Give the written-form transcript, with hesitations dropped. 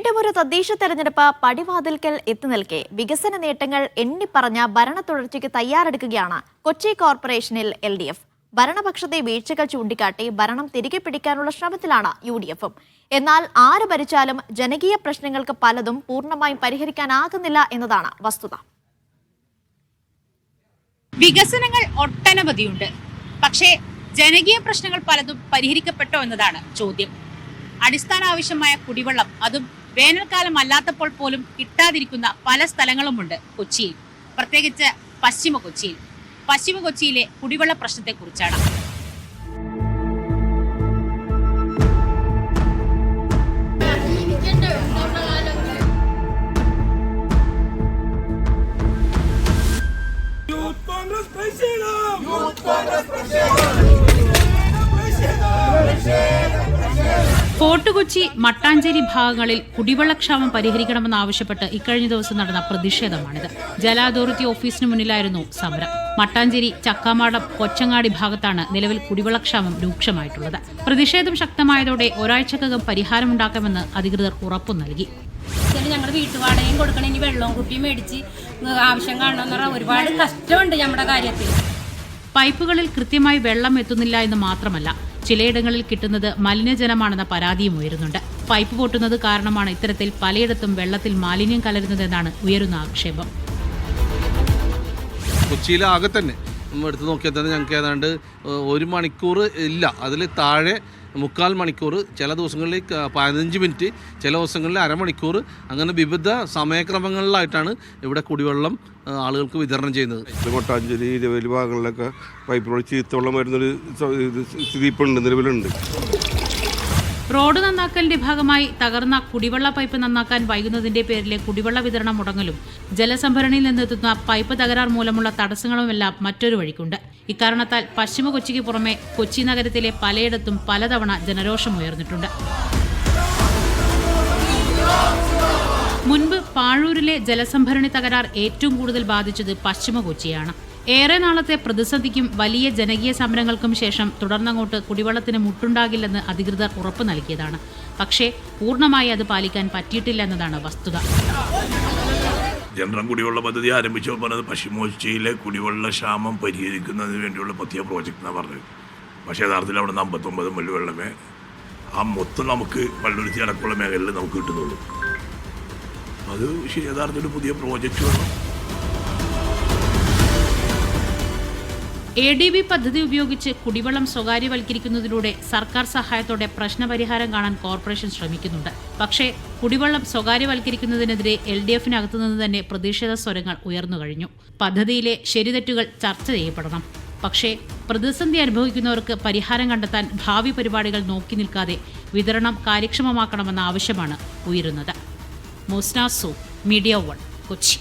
വീണ്ടും ഒരു തദ്ദേശ തെരഞ്ഞെടുപ്പ് പടിവാതിൽക്കൽ എത്തി നിൽക്കെ വികസന നേട്ടങ്ങൾ എണ്ണിപ്പറഞ്ഞ ഭരണ തുടർച്ചയ്ക്ക് തയ്യാറെടുക്കുകയാണ് കൊച്ചി കോർപ്പറേഷനിൽ LDF. ഭരണപക്ഷത്തെ വീഴ്ചകൾ ചൂണ്ടിക്കാട്ടി ഭരണം തിരികെ പിടിക്കാനുള്ള ശ്രമത്തിലാണ് UDF. എന്നാൽ ആര് ഭരിച്ചാലും ജനകീയ പ്രശ്നങ്ങൾക്ക് പലതും പൂർണ്ണമായും പരിഹരിക്കാനാകുന്നില്ല എന്നതാണ് വസ്തുത. വികസനങ്ങൾ ഒട്ടനവധിയുണ്ട്, പക്ഷേ ജനകീയ പ്രശ്നങ്ങൾ പലതും പരിഹരിക്കപ്പെട്ടോ എന്നതാണ് ചോദ്യം. അടിസ്ഥാന ആവശ്യമായ കുടിവെള്ളം, അതും വേനൽക്കാലം അല്ലാത്തപ്പോൾ പോലും കിട്ടാതിരിക്കുന്ന പല സ്ഥലങ്ങളുമുണ്ട് കൊച്ചിയിൽ, പ്രത്യേകിച്ച് പശ്ചിമ കൊച്ചിയിൽ. പശ്ചിമ കൊച്ചിയിലെ കുടിവെള്ള പ്രശ്നത്തെക്കുറിച്ചാണ്. ഫോർട്ട് കൊച്ചി, മട്ടാഞ്ചേരി ഭാഗങ്ങളിൽ കുടിവെള്ളക്ഷാമം പരിഹരിക്കണമെന്നാവശ്യപ്പെട്ട് ഇക്കഴിഞ്ഞ ദിവസം നടന്ന പ്രതിഷേധമാണിത്. ജല അതോറിറ്റി ഓഫീസിന് മുന്നിലായിരുന്നു സമരം. മട്ടാഞ്ചേരി, ചക്കാമാടം, കൊച്ചങ്ങാടി ഭാഗത്താണ് നിലവിൽ കുടിവെള്ളക്ഷാമം രൂക്ഷമായിട്ടുള്ളത്. പ്രതിഷേധം ശക്തമായതോടെ ഒരാഴ്ചക്കകം പരിഹാരമുണ്ടാക്കാമെന്ന് അധികൃതർ ഉറപ്പു നൽകി. ഞങ്ങൾ വീട്ടുവാടകയും കൊടുക്കണം, ഇനി വെള്ളവും കുപ്പിയും മേടിച്ച് ആവശ്യം കാണണമെന്ന് പറഞ്ഞാൽ ഒരുപാട് കഷ്ടമുണ്ട് നമ്മുടെ കാര്യത്തിൽ. പൈപ്പുകളിൽ കൃത്യമായി വെള്ളം എത്തുന്നില്ല എന്ന് മാത്രമല്ല, ചിലയിടങ്ങളിൽ കിട്ടുന്നത് മലിനജലമാണെന്ന പരാതിയും ഉയരുന്നുണ്ട്. പൈപ്പ് പൊട്ടുന്നത് കാരണമാണ് ഇത്തരത്തിൽ പലയിടത്തും വെള്ളത്തിൽ മാലിന്യം കലരുന്നതെന്നാണ് ഉയരുന്ന ആക്ഷേപം. കൊച്ചിയിലെ ആകെ തന്നെ നമ്മൾ എടുത്ത് നോക്കിയാൽ തന്നെ ഞങ്ങൾക്ക് ഏതാണ്ട് 1 മണിക്കൂർ ഇല്ല, അതിൽ താഴെ 3/4 മണിക്കൂർ, ചില ദിവസങ്ങളിൽ 15 മിനിറ്റ്, ചില ദിവസങ്ങളിൽ അരമണിക്കൂർ, അങ്ങനെ വിവിധ സമയക്രമങ്ങളിലായിട്ടാണ് ഇവിടെ കുടിവെള്ളം ആളുകൾക്ക് വിതരണം ചെയ്യുന്നത്. മട്ടാഞ്ചേരി, ഇരവേലി ഭാഗങ്ങളിലൊക്കെ പൈപ്പിലൂടെ ചീത്തവെള്ളം വരുന്നൊരു സ്ഥിതി ഇപ്പോൾ നിലവിലുണ്ട്. റോഡ് നന്നാക്കലിന്റെ ഭാഗമായി തകർന്ന കുടിവെള്ള പൈപ്പ് നന്നാക്കാൻ വൈകുന്നതിന്റെ പേരിലെ കുടിവെള്ള വിതരണം മുടങ്ങലും ജലസംഭരണിയിൽ നിന്നെത്തുന്ന പൈപ്പ് തകരാർ മൂലമുള്ള തടസ്സങ്ങളുമെല്ലാം മറ്റൊരു വഴിക്കുണ്ട്. ഇക്കാരണത്താൽ പശ്ചിമ കൊച്ചിക്ക് പുറമെ കൊച്ചി നഗരത്തിലെ പലയിടത്തും പലതവണ ജനരോഷമുയർന്നിട്ടുണ്ട്. മുൻപ് പാഴൂരിലെ ജലസംഭരണി തകരാർ ഏറ്റവും കൂടുതൽ ബാധിച്ചത് പശ്ചിമ കൊച്ചിയാണ്. ഏറെ നാളത്തെ പ്രതിസന്ധിക്കും വലിയ ജനകീയ സമരങ്ങൾക്കും ശേഷം തുടർന്നങ്ങോട്ട് കുടിവെള്ളത്തിന് മുട്ടുണ്ടാകില്ലെന്ന് അധികൃതർ ഉറപ്പു നൽകിയതാണ്. പക്ഷേ പൂർണ്ണമായി അത് പാലിക്കാൻ പറ്റിയിട്ടില്ല എന്നതാണ് വസ്തുത. ജനറൽ കുടിവെള്ള പദ്ധതി ആരംഭിച്ചപ്പോൾ പറഞ്ഞത് പശ്ചിമ കൊച്ചിയിലെ കുടിവെള്ള ക്ഷാമം പരിഹരിക്കുന്നതിന് വേണ്ടിയുള്ള പ്രത്യേക പ്രോജക്റ്റ് എന്നാണ് പറഞ്ഞത്. പക്ഷേ യഥാർത്ഥത്തിൽ അവിടെ 59 മല്ലി വെള്ളമേ മൊത്തം നമുക്ക് പള്ളുരുത്തി അടക്കമുള്ള മേഖലയിൽ നമുക്ക് കിട്ടുന്നുള്ളൂ. അത് യഥാർത്ഥത്തിൽ പുതിയ പ്രോജക്റ്റ് വേണം. ADB പദ്ധതി ഉപയോഗിച്ച് കുടിവെള്ളം സ്വകാര്യവൽക്കരിക്കുന്നതിലൂടെ സർക്കാർ സഹായത്തോടെ പ്രശ്നപരിഹാരം കാണാൻ കോർപ്പറേഷൻ ശ്രമിക്കുന്നുണ്ട്. പക്ഷേ കുടിവെള്ളം സ്വകാര്യവൽക്കരിക്കുന്നതിനെതിരെ LDF-നകത്തുനിന്ന് തന്നെ പ്രതിഷേധ സ്വരങ്ങൾ ഉയർന്നു കഴിഞ്ഞു. പദ്ധതിയിലെ ശരിതെറ്റുകൾ ചർച്ച ചെയ്യപ്പെടണം. പക്ഷേ പ്രതിസന്ധി അനുഭവിക്കുന്നവർക്ക് പരിഹാരം കണ്ടെത്താൻ ഭാവി പരിപാടികൾ നോക്കി നിൽക്കാതെ വിതരണം കാര്യക്ഷമമാക്കണമെന്ന ആവശ്യമാണ് ഉയരുന്നത്. മോസ്നാസു, മീഡിയ 1, കൊച്ചി.